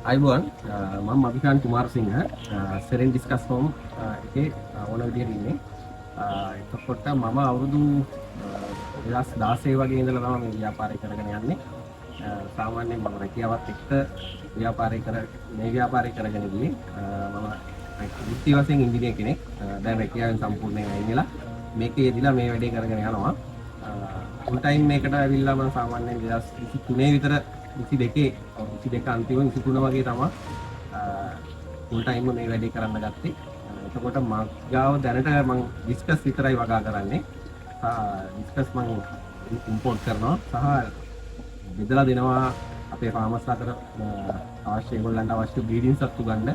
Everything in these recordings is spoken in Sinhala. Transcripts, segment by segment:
අයිබෝන් මම අභිකාන් කුමාරසිංහ සෙරෙන් ඩිස්කස් හෝම් එකේ ඕන විදියට ඉන්නේ. එතකොට මම අවුරුදු 2016 වගේ ඉඳලා තමයි මේ ව්‍යාපාරය කරගෙන යන්නේ. සාමාන්‍යයෙන් මම රැකියාවත් එක්ක මේ ව්‍යාපාරය කරගෙන ඉන්නේ. මම වෘත්ති වශයෙන් ඉංජිනේර කෙනෙක්. දැන් රැකියාවෙන් සම්පූර්ණයෙන් අයින් වෙලා මේකේ යෙදিলা මේ වැඩේ කරගෙන යනවා. ෆුල් ටයිම් මේකට ඇවිල්ලා මම සාමාන්‍යයෙන් 2023 විතර 22 අන්තිම 23 වගේ තමයි ෆුල් ටයිම් මේ වැඩේ කරන්න ගත්තේ. එතකොට මග්ගාව දැනට මම ඩිස්කස් විතරයි වගා කරන්නේ. ඩිස්කස් මම ඉම්පෝට් කරනවා සහ බෙදලා දෙනවා අපේ ෆාමර්ස් අතර අවශ්‍ය ඒගොල්ලන්ට අවශ්‍ය බ්‍රීඩින් සත්තු ගන්න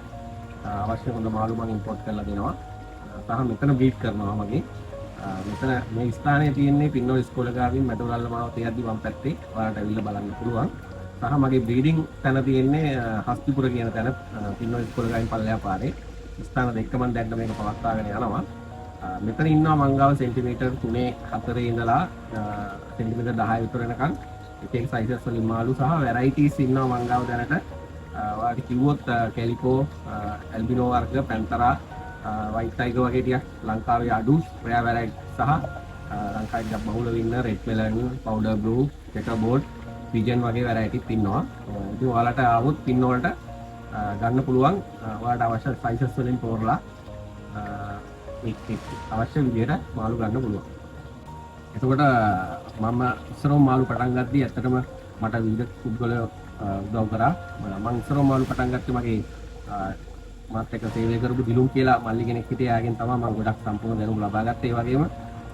අවශ්‍ය හොඳ මාළු මම ඉම්පෝට් කරලා දෙනවා. සහ මෙතන බ්‍රීඩ් කරනවා මගේ. මෙතන මේ ස්ථානයේ තියෙන්නේ පින්නෝල් ඉස්කෝලේ ගාවින් මැටවලල්ල මාව තියද්දි වම් පැත්තේ ඔයාලට ඇවිල්ලා බලන්න පුළුවන්. සහ මගේ බ්‍රීඩින් තැන තියෙන්නේ හස්තිපුර කියන තැන පින්නෝල් ඉස්කෝලේ ගාවින් පල්ලෙහා පාරේ. ස්ථාන දෙක මම දැන් මේක පවත්වාගෙන යනවා. මෙතන ඉන්නවා මංගාව සෙන්ටිමීටර් 3-4 ඉඳලා සෙන්ටිමීටර් 10 විතර වෙනකන් එක එක සයිසස් වලින් මාළු සහ වැරයිටිස් ඉන්නවා මංගාව දැනට. ඔයාලට කිව්වොත් කැලිකෝ, ඇල්බිනෝ වර්ග, පැන්තරා, වයිට් ටයිගර් වගේ ටිකක් ලංකාවේ අඩු රෙයා වැරයිටි සහ ලංකාවේ බහුලව ඉන්න රෙඩ් මෙලන්, පවුඩර් බ්ලූ, චෙකර් බෝඩ්, පිජන් වගේ වැරයිටිස් ඉන්නවා. ඉතින් ඔයාලට ආවොත් පින්න වලට ගන්න පුළුවන්. ඔයාලට අවශ්‍ය සයිසස් වලින් තෝරලා අවශ්‍ය විදිහට මාළු ගන්න පුළුවන්. එතකොට මම ඉස්සරම මාළු පටන් ගද්දී ඇත්තටම මට විවිධ පුද්ගලයෝ උදව් කරා. මම ඉස්සරම මාළු පටන් ගත්තේ මගේ මාත් එක්ක සේවය කරපු දිලුම් කියලා මල්ලි කෙනෙක් හිටියා. එයාගෙන් තමයි මම ගොඩක් සම්පූර්ණ දැනුම ලබා ගත්තේ. ඒ වගේම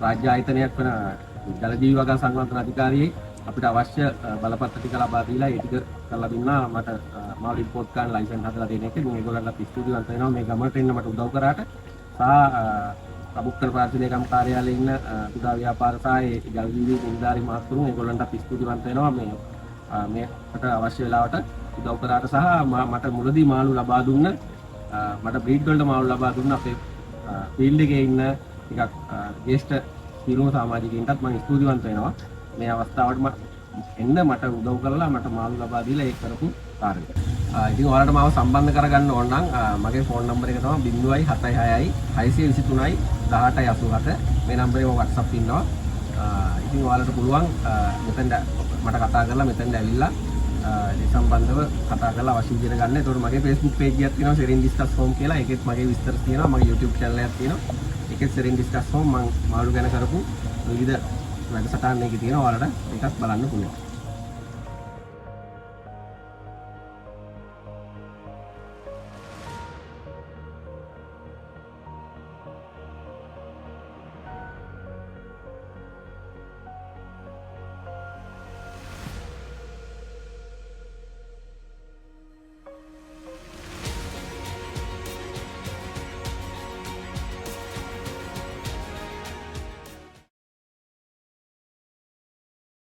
රාජ්‍ය ආයතනයක් වෙන ජල ජීවි වගා සංවර්ධන අධිකාරියේ අපිට අවශ්‍ය බලපත්‍ර ටික ලබා දීලා ඒ ටික කරලා දුන්නා. මට මාළු ඉම්පෝට් කරන්න ලයිසන්ස් හදලා දෙන එක. ඉතින් ඒගොල්ලන්ට ස්තුතිවන්ත වෙනවා මේ ගමනට එන්න මට උදව් කරාට. සහ අබුක්කල් ප්‍රාදේශීය කම් කාර්යාලයේ ඉන්න කුඩා ව්‍යාපාර සහ ඒ ජල ජීවි නිලධාරි මහත්තුරුන් ඒගොල්ලන්ට ස්තුතිවන්ත වෙනවා මේකට අවශ්‍ය වෙලාවට උදව් කරාට සහ මට මුලදී මාළු ලබා දුන්න මට බ්‍රීඩ් වලට මාළු ලබා දුන්න අපේ ෆීල්ඩ් එකේ ඉන්න ටිකක් ජේෂ්ඨ සියලුම සමාජිකයින්ටත් මම ස්තුතිවන්ත වෙනවා. මේ අවස්ථාවට එන්න මට උදව් කරලා මට මාළු ලබා දීලා ඒක කරපු කාර්යය. ඉතින් ඔයාලට මාව සම්බන්ධ කරගන්න ඕන නම් මගේ ෆෝන් නම්බර් එක තමයි 076 623 1887. මේ නම්බරේ මම WhatsApp ඉන්නවා. ඉතින් ඔයාලට පුළුවන් මෙතෙන්ට මට කතා කරලා මෙතෙන්ට ඇවිල්ලා ඒ සම්බන්ධව කතා කරලා අවශ්‍ය විදිහට ගන්න. ඒතකොට මගේ Facebook page එකක් තියෙනවා සෙරින් ඩිස්කස් හෝම් කියලා. ඒකෙත් මගේ විස්තර තියෙනවා. මගේ YouTube channel එකක් තියෙනවා. ඒකෙත් සෙරින් ඩිස්කස් හෝම් මම මාළු ගැන කරපු විවිධ වැඩසටහන් එකේ තියෙනවා. ඔයාලට ඒකත් බලන්න පුළුවන්.